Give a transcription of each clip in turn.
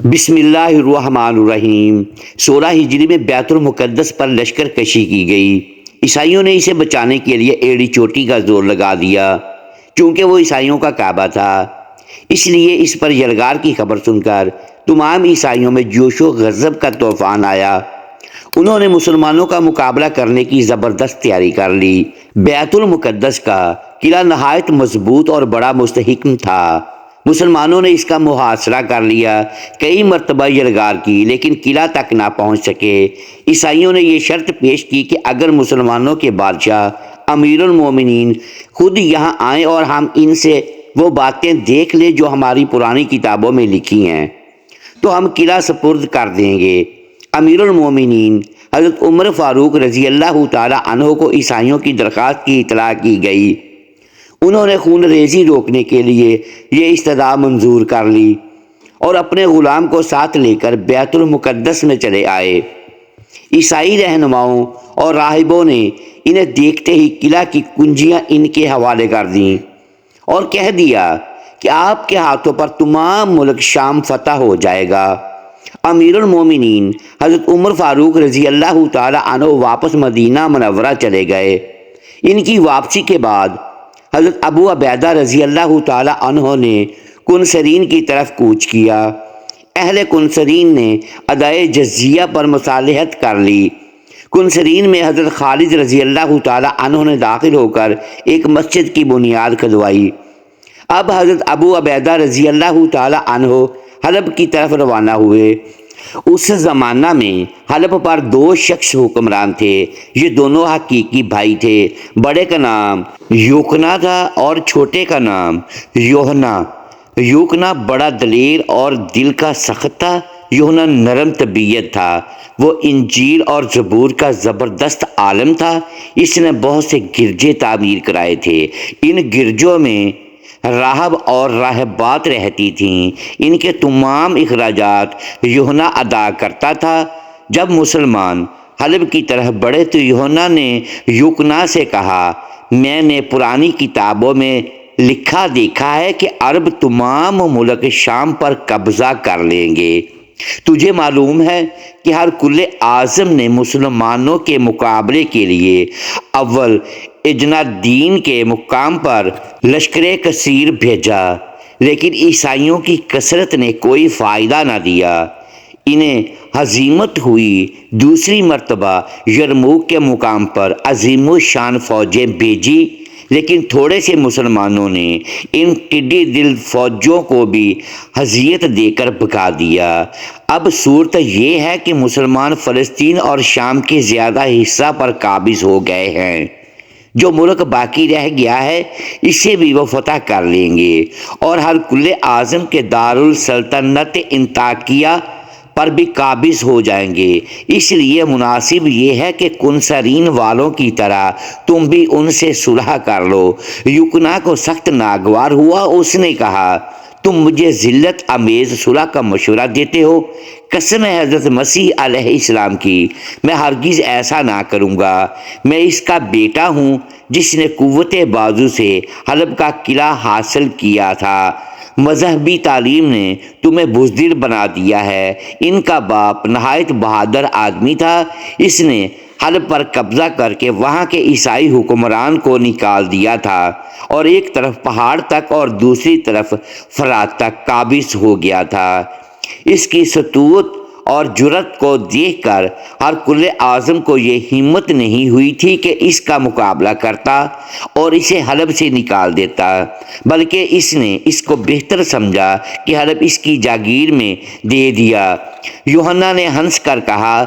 بسم اللہ الرحمن الرحیم۔ 16 ہجری میں بیت المقدس پر لشکر کشی کی گئی۔ عیسائیوں نے اسے بچانے کے لیے ایڑی چوٹی کا زور لگا دیا، چونکہ وہ عیسائیوں کا کعبہ تھا۔ اس لیے اس پر یلغار کی خبر سن کر تمام عیسائیوں میں جوش و غضب کا طوفان آیا۔ انہوں نے مسلمانوں کا مقابلہ کرنے کی زبردست تیاری کر لی۔ بیت المقدس کا قلعہ نہایت مضبوط اور بڑا مستحکم تھا۔ مسلمانوں نے اس کا محاصرہ کر لیا، کئی مرتبہ یلغار کی، لیکن قلعہ تک نہ پہنچ سکے۔ عیسائیوں نے یہ شرط پیش کی کہ اگر مسلمانوں کے بادشاہ امیر المومنین خود یہاں آئیں اور ہم ان سے وہ باتیں دیکھ لیں جو ہماری پرانی کتابوں میں لکھی ہیں، تو ہم قلعہ سپرد کر دیں گے۔ امیر المومنین حضرت عمر فاروق رضی اللہ تعالی عنہ کو عیسائیوں کی درخواست کی اطلاع کی گئی۔ انہوں نے خون ریزی روکنے کے لیے یہ استدعا منظور کر لی اور اپنے غلام کو ساتھ لے کر بیت المقدس میں چلے آئے۔ عیسائی رہنماؤں اور راہبوں نے انہیں دیکھتے ہی قلعہ کی کنجیاں ان کے حوالے کر دیں اور کہہ دیا کہ آپ کے ہاتھوں پر تمام ملک شام فتح ہو جائے گا۔ امیر المومنین حضرت عمر فاروق رضی اللہ تعالی عنہ واپس مدینہ منورہ چلے گئے۔ ان کی واپسی کے بعد حضرت ابو عبیدہ رضی اللہ تعالی عنہ نے کنسرین کی طرف کوچ کیا۔ اہل کنسرین نے ادائے جزیہ پر مصالحت کر لی۔ کنسرین میں حضرت خالد رضی اللہ تعالی عنہ نے داخل ہو کر ایک مسجد کی بنیاد کھدوائی۔ اب حضرت ابو عبیدہ رضی اللہ تعالی عنہ حلب کی طرف روانہ ہوئے۔ اس زمانہ میں حلب پر 2 شخص حکمران تھے۔ یہ دونوں حقیقی بھائی تھے۔ بڑے کا نام یوکنا تھا اور چھوٹے کا نام یوحنا۔ یوکنا بڑا دلیر اور دل کا سخت تھا، یوحنا نرم طبیعت تھا۔ وہ انجیل اور زبور کا زبردست عالم تھا۔ اس نے بہت سے گرجے تعمیر کرائے تھے۔ ان گرجوں میں راہب اور راہبات رہتی تھیں۔ ان کے تمام اخراجات یوحنا ادا کرتا تھا۔ جب مسلمان حلب کی طرف بڑھے تو یوحنا نے یوکنا سے کہا، میں نے پرانی کتابوں میں لکھا دیکھا ہے کہ عرب تمام ملک شام پر قبضہ کر لیں گے۔ تجھے معلوم ہے کہ ہرقل اعظم نے مسلمانوں کے مقابلے کے لیے اول اجنادین کے مقام پر لشکر کثیر بھیجا، لیکن عیسائیوں کی کثرت نے کوئی فائدہ نہ دیا۔ انہیں ہزیمت ہوئی۔ دوسری مرتبہ یرموک کے مقام پر عظیم الشان فوجیں بھیجی، لیکن تھوڑے سے مسلمانوں نے ان ٹڈی دل فوجوں کو بھی اذیت دے کر بھگا دیا۔ اب صورت یہ ہے کہ مسلمان فلسطین اور شام کے زیادہ حصہ پر قابض ہو گئے ہیں۔ جو ملک باقی رہ گیا ہے اسے بھی وہ فتح کر لیں گے اور ہرقل اعظم کے دارالسلطنت انطاکیہ پر بھی قابض ہو جائیں گے۔ اس لیے مناسب یہ ہے کہ کنسرین والوں کی طرح تم بھی ان سے صلح کر لو۔ یوکنا کو سخت ناگوار ہوا۔ اس نے کہا، تم مجھے ذلت آمیز صلح کا مشورہ دیتے ہو؟ قسم ہے حضرت مسیح علیہ السلام کی، میں ہرگز ایسا نہ کروں گا۔ میں اس کا بیٹا ہوں جس نے قوت بازو سے حلب کا قلعہ حاصل کیا تھا۔ مذہبی تعلیم نے تمہیں بزدل بنا دیا ہے۔ ان کا باپ نہایت بہادر آدمی تھا۔ اس نے حلب پر قبضہ کر کے وہاں کے عیسائی حکمران کو نکال دیا تھا اور ایک طرف پہاڑ تک اور دوسری طرف فرات تک قابض ہو گیا تھا۔ اس کی سطوت اور جرأت کو دیکھ کر ہرقل اعظم کو یہ ہمت نہیں ہوئی تھی کہ اس کا مقابلہ کرتا اور اسے حلب سے نکال دیتا، بلکہ اس نے اس کو بہتر سمجھا کہ حلب اس کی جاگیر میں دے دیا۔ یوحنا نے ہنس کر کہا،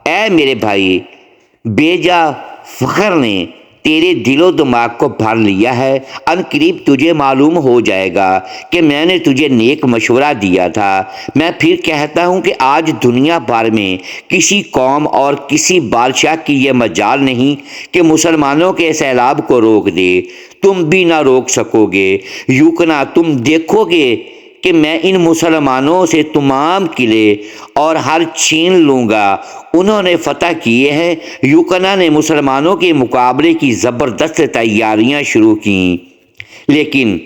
اے میرے بھائی، بے جا فخر نے تیرے دل و دماغ کو بھر لیا ہے۔ ان قریب تجھے معلوم ہو جائے گا کہ میں نے تجھے نیک مشورہ دیا تھا۔ میں پھر کہتا ہوں کہ آج دنیا بھر میں کسی قوم اور کسی بادشاہ کی یہ مجال نہیں کہ مسلمانوں کے سیلاب کو روک دے۔ تم بھی نہ روک سکو گے۔ یوکنا، تم دیکھو گے کہ میں ان مسلمانوں سے تمام قلعے اور ہر چھین لوں گا۔ انہوں نے فتح کیے ہیں۔ یوکنا نے مسلمانوں کے مقابلے کی زبردست تیاریاں شروع کیں، لیکن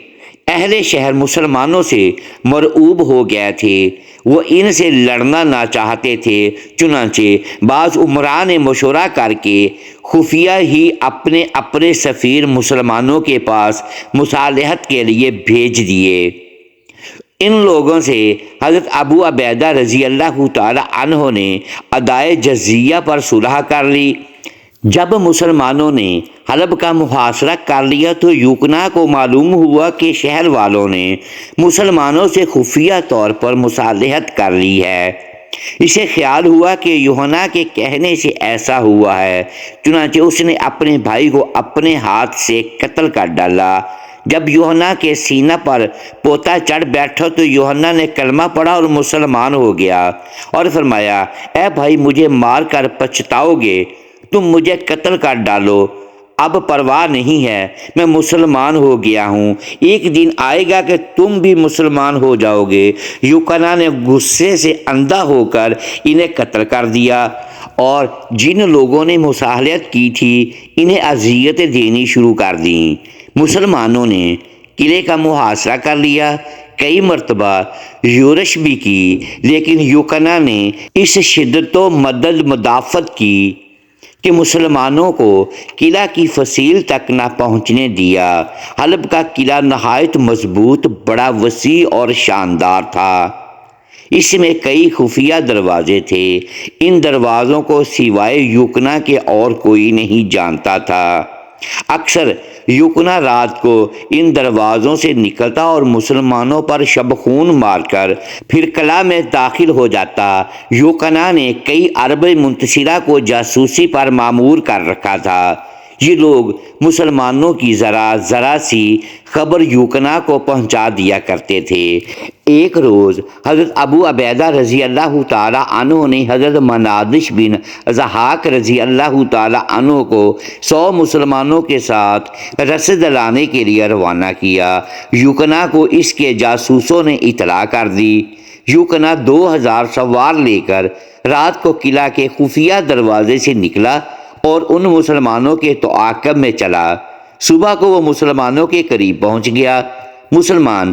اہل شہر مسلمانوں سے مرعوب ہو گئے تھے۔ وہ ان سے لڑنا نہ چاہتے تھے، چنانچہ بعض عمرا نے مشورہ کر کے خفیہ ہی اپنے اپنے سفیر مسلمانوں کے پاس مصالحت کے لیے بھیج دیے۔ ان لوگوں سے حضرت ابو عبیدہ رضی اللہ تعالی عنہ نے ادائے جزیہ پر صلح کر لی۔ جب مسلمانوں نے حلب کا محاصرہ کر لیا تو یوکنا کو معلوم ہوا کہ شہر والوں نے مسلمانوں سے خفیہ طور پر مصالحت کر لی ہے۔ اسے خیال ہوا کہ یوحنا کے کہنے سے ایسا ہوا ہے، چنانچہ اس نے اپنے بھائی کو اپنے ہاتھ سے قتل کر ڈالا۔ جب یوحنا کے سینہ پر پوتا چڑھ بیٹھا تو یوحنا نے کلمہ پڑھا اور مسلمان ہو گیا اور فرمایا، اے بھائی، مجھے مار کر پچھتاؤ گے؟ تم مجھے قتل کر ڈالو، اب پرواہ نہیں ہے، میں مسلمان ہو گیا ہوں، ایک دن آئے گا کہ تم بھی مسلمان ہو جاؤ گے۔ یوکنا نے غصے سے اندھا ہو کر انہیں قتل کر دیا، اور جن لوگوں نے مصالحت کی تھی انہیں اذیتیں دینی شروع کر دیں۔ مسلمانوں نے قلعے کا محاصرہ کر لیا، کئی مرتبہ یورش بھی کی، لیکن یوکنا نے اس شدت و مدد مدافعت کی کہ مسلمانوں کو قلعہ کی فصیل تک نہ پہنچنے دیا۔ حلب کا قلعہ نہایت مضبوط، بڑا وسیع اور شاندار تھا۔ اس میں کئی خفیہ دروازے تھے، ان دروازوں کو سوائے یوکنا کے اور کوئی نہیں جانتا تھا۔ اکثر یوکنا رات کو ان دروازوں سے نکلتا اور مسلمانوں پر شبخون مار کر پھر قلعہ میں داخل ہو جاتا۔ یوکنا نے کئی عرب منتصرہ کو جاسوسی پر مامور کر رکھا تھا۔ یہ لوگ مسلمانوں کی ذرا سی خبر یوکنا کو پہنچا دیا کرتے تھے۔ ایک روز حضرت ابو عبیدہ رضی اللہ تعالی عنہ نے حضرت منادش بن ضحاک رضی اللہ تعالی عنہ کو 100 مسلمانوں کے ساتھ رسد لانے کے لیے روانہ کیا۔ یوکنا کو اس کے جاسوسوں نے اطلاع کر دی۔ یوکنا 2000 سوار لے کر رات کو قلعہ کے خفیہ دروازے سے نکلا اور ان مسلمانوں کے تعاقب میں چلا۔ صبح کو وہ مسلمانوں کے قریب پہنچ گیا۔ مسلمان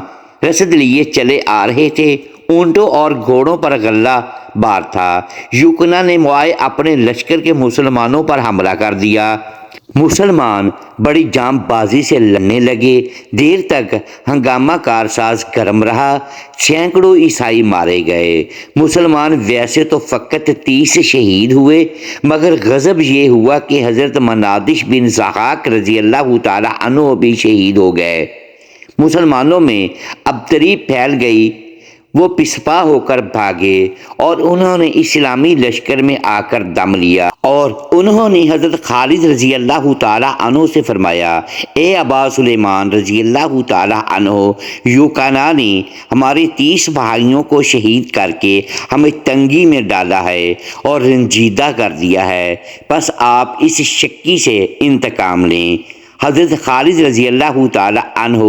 رسد لیے چلے آ رہے تھے، اونٹوں اور گھوڑوں پر غلہ بار تھا۔ یوکنا نے موائے اپنے لشکر کے مسلمانوں پر حملہ کر دیا۔ مسلمان بڑی جام بازی سے لڑنے لگے، دیر تک ہنگامہ کارساز گرم رہا، سینکڑوں عیسائی مارے گئے۔ مسلمان ویسے تو فقط 30 شہید ہوئے، مگر غضب یہ ہوا کہ حضرت منادش بن ضحاک رضی اللہ تعالی عنہ بھی شہید ہو گئے۔ مسلمانوں میں ابتری پھیل گئی، وہ پسپا ہو کر بھاگے اور انہوں نے اسلامی لشکر میں آ کر دم لیا، اور انہوں نے حضرت خالد رضی اللہ تعالی عنہ سے فرمایا، اے ابا سلیمان رضی اللہ تعالی عنہ، یوکنا نے ہمارے 30 بھائیوں کو شہید کر کے ہمیں تنگی میں ڈالا ہے اور رنجیدہ کر دیا ہے، بس آپ اس شکی سے انتقام لیں۔ حضرت خالد رضی اللہ تعالی عنہ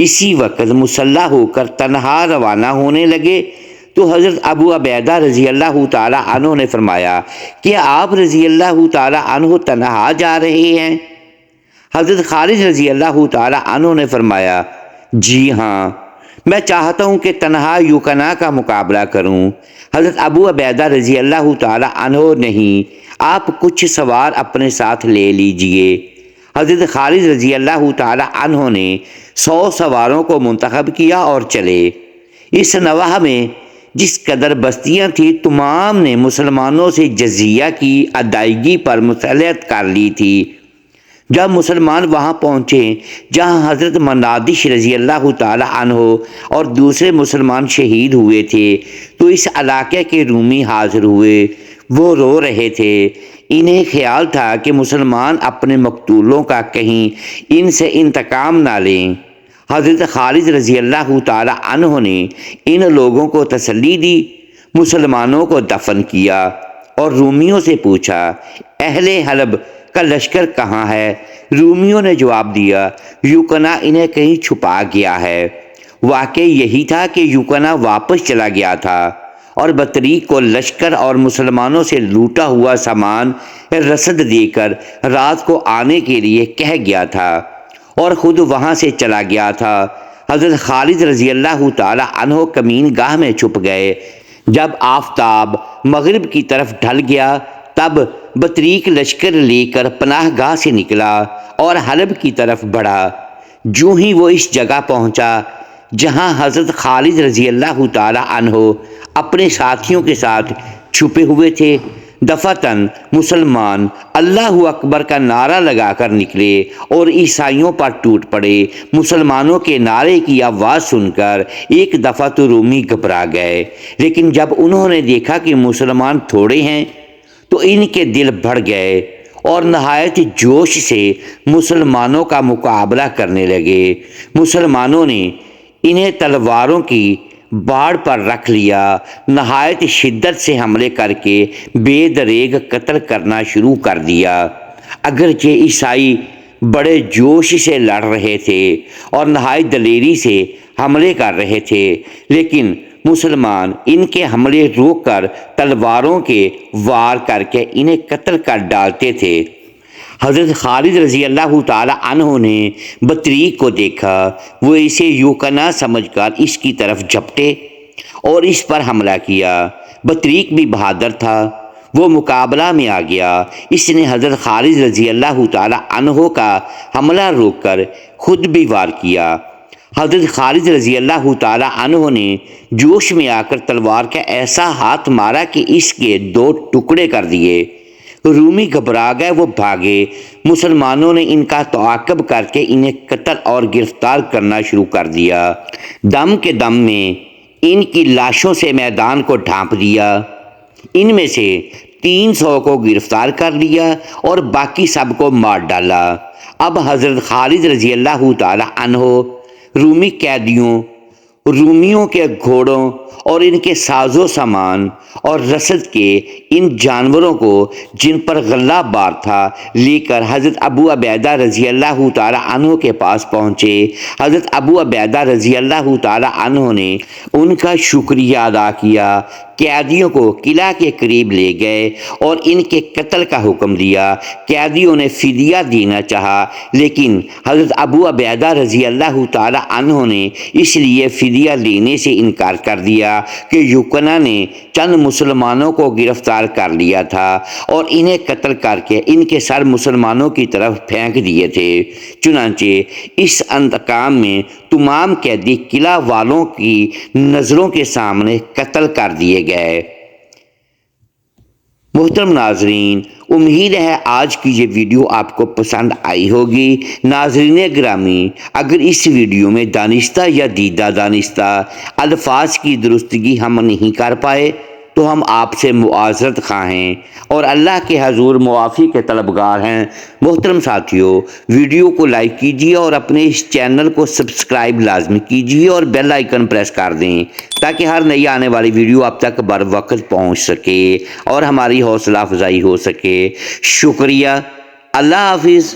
اسی وقت مسلح ہو کر تنہا روانہ ہونے لگے تو حضرت ابو عبیدہ رضی اللہ تعالی عنہ نے فرمایا، کیا آپ رضی اللہ تعالی عنہ تنہا جا رہے ہیں؟ حضرت خالد رضی اللہ تعالی عنہ نے فرمایا، جی ہاں، میں چاہتا ہوں کہ تنہا یوکنا کا مقابلہ کروں۔ حضرت ابو عبیدہ رضی اللہ تعالی عنہ، نہیں، آپ کچھ سوار اپنے ساتھ لے لیجئے۔ حضرت خالد رضی اللہ تعالی عنہ نے 100 سواروں کو منتخب کیا اور چلے۔ اس نواح میں جس قدر بستیاں تھیں، تمام نے مسلمانوں سے جزیہ کی ادائیگی پر مصالحت کر لی تھی۔ جب مسلمان وہاں پہنچے جہاں حضرت منادش رضی اللہ تعالی عنہ اور دوسرے مسلمان شہید ہوئے تھے تو اس علاقے کے رومی حاضر ہوئے۔ وہ رو رہے تھے، انہیں خیال تھا کہ مسلمان اپنے مقتولوں کا کہیں ان سے انتقام نہ لیں۔ حضرت خالد رضی اللہ تعالی عنہ نے ان لوگوں کو تسلی دی، مسلمانوں کو دفن کیا اور رومیوں سے پوچھا، اہل حلب کا لشکر کہاں ہے؟ رومیوں نے جواب دیا، یوکنا انہیں کہیں چھپا گیا ہے۔ واقعہ یہی تھا کہ یوکنا واپس چلا گیا تھا اور بطریق کو لشکر اور مسلمانوں سے لوٹا ہوا سامان رسد دے کر رات کو آنے کے لیے کہہ گیا تھا اور خود وہاں سے چلا گیا تھا۔ حضرت خالد رضی اللہ تعالی عنہ کمین گاہ میں چھپ گئے۔ جب آفتاب مغرب کی طرف ڈھل گیا تب بطریق لشکر لے کر پناہ گاہ سے نکلا اور حلب کی طرف بڑھا۔ جو ہی وہ اس جگہ پہنچا جہاں حضرت خالد رضی اللہ تعالی عنہ اپنے ساتھیوں کے ساتھ چھپے ہوئے تھے، دفعتاً مسلمان اللہ اکبر کا نعرہ لگا کر نکلے اور عیسائیوں پر ٹوٹ پڑے۔ مسلمانوں کے نعرے کی آواز سن کر ایک دفعہ تو رومی گھبرا گئے، لیکن جب انہوں نے دیکھا کہ مسلمان تھوڑے ہیں تو ان کے دل بڑھ گئے اور نہایت جوش سے مسلمانوں کا مقابلہ کرنے لگے۔ مسلمانوں نے انہیں تلواروں کی باڑ پر رکھ لیا، نہایت شدت سے حملے کر کے بے دریغ قتل کرنا شروع کر دیا۔ اگرچہ عیسائی بڑے جوش سے لڑ رہے تھے اور نہایت دلیری سے حملے کر رہے تھے، لیکن مسلمان ان کے حملے روک کر تلواروں کے وار کر کے انہیں قتل کر ڈالتے تھے۔ حضرت خالد رضی اللہ تعالی عنہ نے بطریق کو دیکھا، وہ اسے یوکنا سمجھ کر اس کی طرف جھپٹے اور اس پر حملہ کیا۔ بطریق بھی بہادر تھا، وہ مقابلہ میں آ گیا۔ اس نے حضرت خالد رضی اللہ تعالی عنہ کا حملہ روک کر خود بھی وار کیا۔ حضرت خالد رضی اللہ تعالی عنہ نے جوش میں آ کر تلوار کا ایسا ہاتھ مارا کہ اس کے 2 ٹکڑے کر دیے۔ رومی گھبرا گئے، وہ بھاگے۔ مسلمانوں نے ان کا تعاقب کر کے انہیں قتل اور گرفتار کرنا شروع کر دیا۔ دم کے دم میں ان کی لاشوں سے میدان کو ڈھانپ دیا۔ ان میں سے 300 کو گرفتار کر لیا اور باقی سب کو مار ڈالا۔ اب حضرت خالد رضی اللہ تعالی عنہ رومی قیدیوں، رومیوں کے گھوڑوں اور ان کے ساز و سامان اور رسد کے ان جانوروں کو جن پر غلہ بار تھا لے کر حضرت ابو عبیدہ رضی اللہ تعالی عنہ کے پاس پہنچے۔ حضرت ابو عبیدہ رضی اللہ تعالی عنہ نے ان کا شکریہ ادا کیا، قیدیوں کو قلعہ کے قریب لے گئے اور ان کے قتل کا حکم دیا۔ قیدیوں نے فدیہ دینا چاہا، لیکن حضرت ابو عبیدہ رضی اللہ تعالی عنہ نے اس لیے فدیہ لینے سے انکار کر دیا کہ یوکنا نے چند مسلمانوں کو گرفتار کر لیا تھا اور انہیں قتل کر کے ان کے سر مسلمانوں کی طرف پھینک دیے تھے۔ چنانچہ اس انتقام میں تمام قیدی قلعہ والوں کی نظروں کے سامنے قتل کر دیے گئے۔ محترم ناظرین، امید ہے آج کی یہ ویڈیو آپ کو پسند آئی ہوگی۔ ناظرین گرامی، اگر اس ویڈیو میں دانستہ یا دیدہ دانستہ الفاظ کی درستگی ہم نہیں کر پائے تو ہم آپ سے معذرت خواہ ہیں اور اللہ کے حضور معافی کے طلبگار ہیں۔ محترم ساتھیوں، ویڈیو کو لائک کیجیے اور اپنے اس چینل کو سبسکرائب لازمی کیجیے اور بیل آئیکن پریس کر دیں تاکہ ہر نئی آنے والی ویڈیو آپ تک بر وقت پہنچ سکے اور ہماری حوصلہ افزائی ہو سکے۔ شکریہ، اللہ حافظ۔